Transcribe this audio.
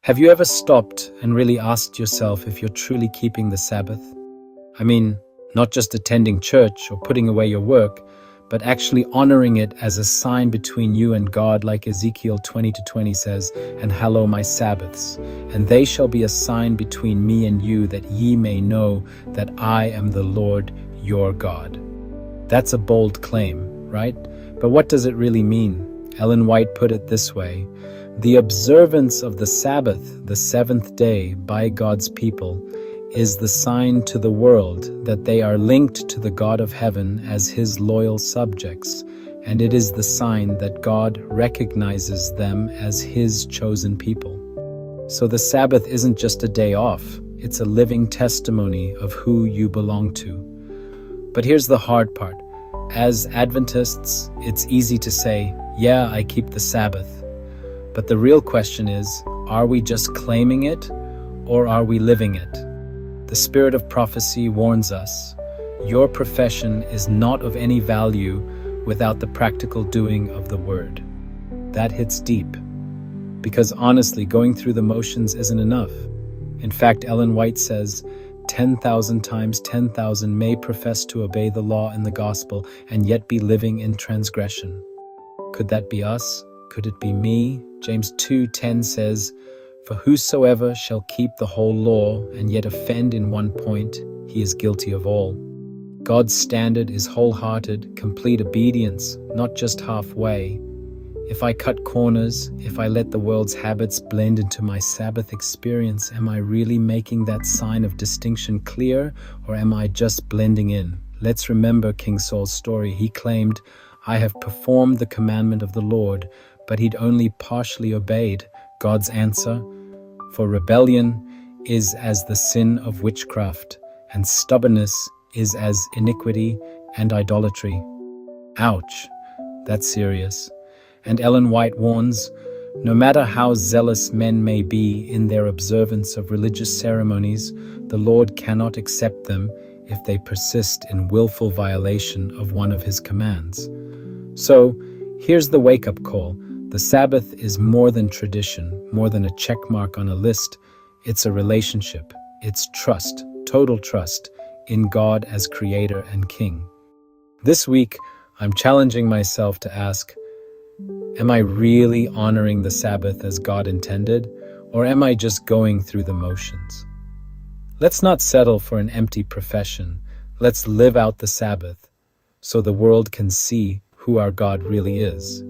Have you ever stopped and really asked yourself if you're truly keeping the Sabbath? I mean, not just attending church or putting away your work, but actually honoring it as a sign between you and God, like Ezekiel 20-20 says, "And hallow my Sabbaths, and they shall be a sign between me and you, that ye may know that I am the Lord your God." That's a bold claim, right? But what does it really mean? Ellen White put it this way: the observance of the Sabbath, the seventh day, by God's people is the sign to the world that they are linked to the God of heaven as his loyal subjects, and it is the sign that God recognizes them as his chosen people. So the Sabbath isn't just a day off, it's a living testimony of who you belong to. But here's the hard part. As Adventists, it's easy to say, yeah, I keep the Sabbath. But the real question is, are we just claiming it, or are we living it? The spirit of prophecy warns us, your profession is not of any value without the practical doing of the word. That hits deep, because honestly, going through the motions isn't enough. In fact, Ellen White says, 10,000 times 10,000 may profess to obey the law and the gospel and yet be living in transgression. Could that be us? Could it be me? James 2:10 says, "For whosoever shall keep the whole law and yet offend in one point, he is guilty of all." God's standard is wholehearted, complete obedience, not just halfway. If I cut corners, if I let the world's habits blend into my Sabbath experience, am I really making that sign of distinction clear, or am I just blending in? Let's remember King Saul's story. He claimed, "I have performed the commandment of the Lord," but he'd only partially obeyed. God's answer: "For rebellion is as the sin of witchcraft, and stubbornness is as iniquity and idolatry." Ouch, that's serious. And Ellen White warns, no matter how zealous men may be in their observance of religious ceremonies, the Lord cannot accept them if they persist in willful violation of one of his commands. So, here's the wake-up call. The Sabbath is more than tradition, more than a check mark on a list. It's a relationship. It's trust, total trust, in God as Creator and King. This week, I'm challenging myself to ask, am I really honoring the Sabbath as God intended, or am I just going through the motions? Let's not settle for an empty profession. Let's live out the Sabbath so the world can see who our God really is.